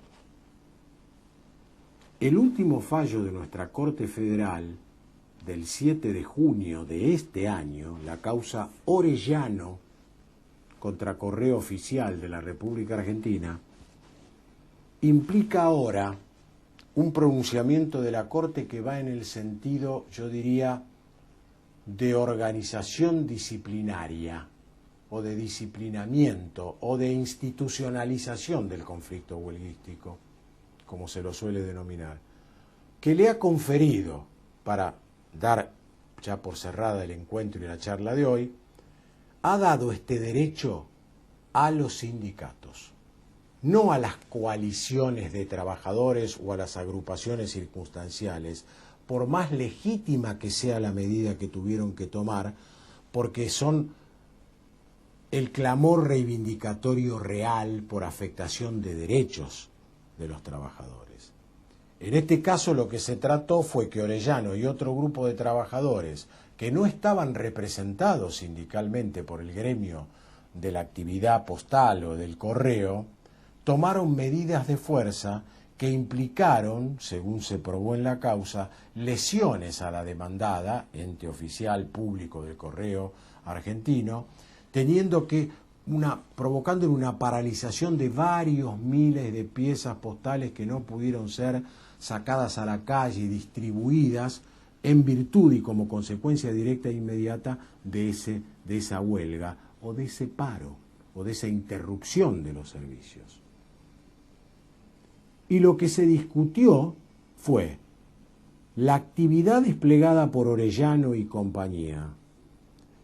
El último fallo de nuestra Corte Federal del 7 de junio de este año, la causa Orellano contra Correo Oficial de la República Argentina, implica ahora un pronunciamiento de la Corte que va en el sentido, yo diría, de organización disciplinaria o de disciplinamiento o de institucionalización del conflicto huelguístico, como se lo suele denominar, que le ha conferido, para dar ya por cerrada el encuentro y la charla de hoy, ha dado este derecho a los sindicatos, no a las coaliciones de trabajadores o a las agrupaciones circunstanciales, por más legítima que sea la medida que tuvieron que tomar, porque son el clamor reivindicatorio real por afectación de derechos de los trabajadores. En este caso lo que se trató fue que Orellano y otro grupo de trabajadores que no estaban representados sindicalmente por el gremio de la actividad postal o del correo, tomaron medidas de fuerza que implicaron, según se probó en la causa, lesiones a la demandada, ente oficial público del Correo argentino, provocando una paralización de varios miles de piezas postales que no pudieron ser sacadas a la calle y distribuidas en virtud y como consecuencia directa e inmediata de esa huelga o de ese paro o de esa interrupción de los servicios. Y lo que se discutió fue la actividad desplegada por Orellano y compañía,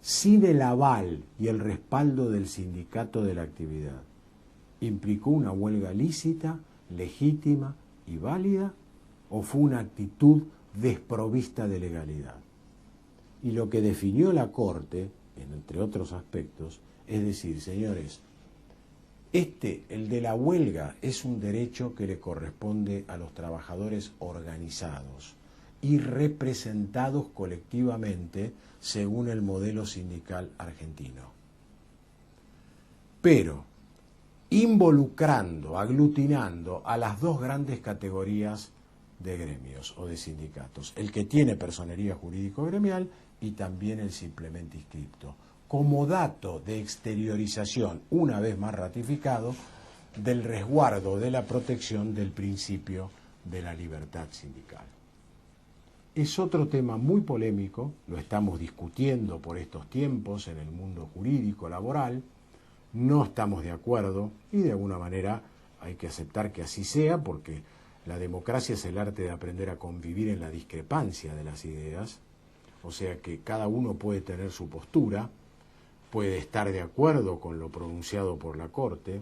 sin el aval y el respaldo del sindicato de la actividad, ¿implicó una huelga lícita, legítima y válida o fue una actitud desprovista de legalidad? Y lo que definió la Corte, entre otros aspectos, es decir, señores, el de la huelga es un derecho que le corresponde a los trabajadores organizados y representados colectivamente según el modelo sindical argentino. Pero involucrando, aglutinando a las dos grandes categorías de gremios o de sindicatos, el que tiene personería jurídico-gremial y también el simplemente inscripto, como dato de exteriorización, una vez más ratificado, del resguardo de la protección del principio de la libertad sindical. Es otro tema muy polémico, lo estamos discutiendo por estos tiempos en el mundo jurídico laboral, no estamos de acuerdo y de alguna manera hay que aceptar que así sea porque la democracia es el arte de aprender a convivir en la discrepancia de las ideas, o sea que cada uno puede tener su postura, puede estar de acuerdo con lo pronunciado por la Corte.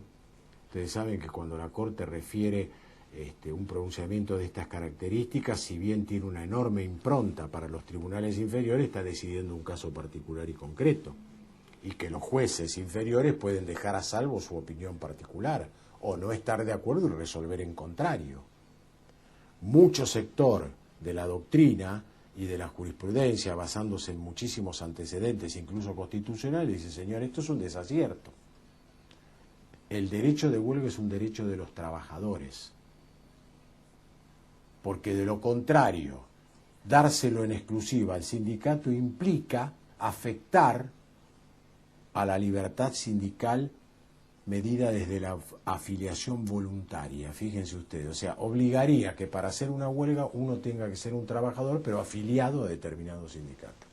Ustedes saben que cuando la Corte refiere un pronunciamiento de estas características, si bien tiene una enorme impronta para los tribunales inferiores, está decidiendo un caso particular y concreto, y que los jueces inferiores pueden dejar a salvo su opinión particular, o no estar de acuerdo y resolver en contrario. Mucho sector de la doctrina y de la jurisprudencia, basándose en muchísimos antecedentes, incluso constitucionales, dice, señor, esto es un desacierto. El derecho de huelga es un derecho de los trabajadores, porque de lo contrario, dárselo en exclusiva al sindicato implica afectar a la libertad sindical medida desde la afiliación voluntaria, fíjense ustedes, o sea, obligaría que para hacer una huelga uno tenga que ser un trabajador pero afiliado a determinado sindicato.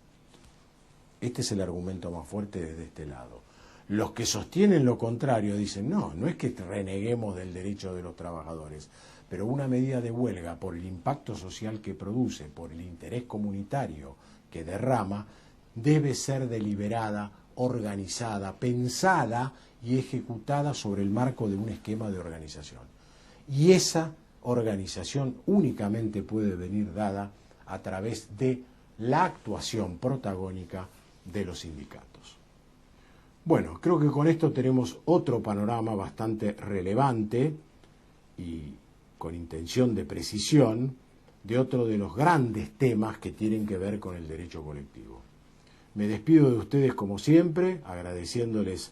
Este es el argumento más fuerte desde este lado. Los que sostienen lo contrario dicen, no es que reneguemos del derecho de los trabajadores, pero una medida de huelga por el impacto social que produce, por el interés comunitario que derrama, debe ser deliberada, organizada, pensada y ejecutada sobre el marco de un esquema de organización. Y esa organización únicamente puede venir dada a través de la actuación protagónica de los sindicatos. Bueno, creo que con esto tenemos otro panorama bastante relevante y con intención de precisión de otro de los grandes temas que tienen que ver con el derecho colectivo. Me despido de ustedes como siempre, agradeciéndoles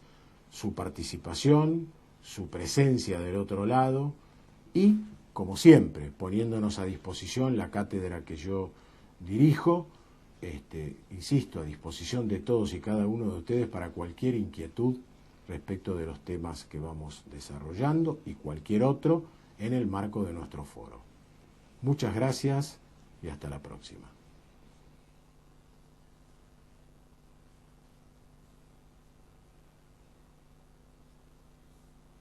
su participación, su presencia del otro lado y, como siempre, poniéndonos a disposición la cátedra que yo dirijo, insisto, a disposición de todos y cada uno de ustedes para cualquier inquietud respecto de los temas que vamos desarrollando y cualquier otro en el marco de nuestro foro. Muchas gracias y hasta la próxima.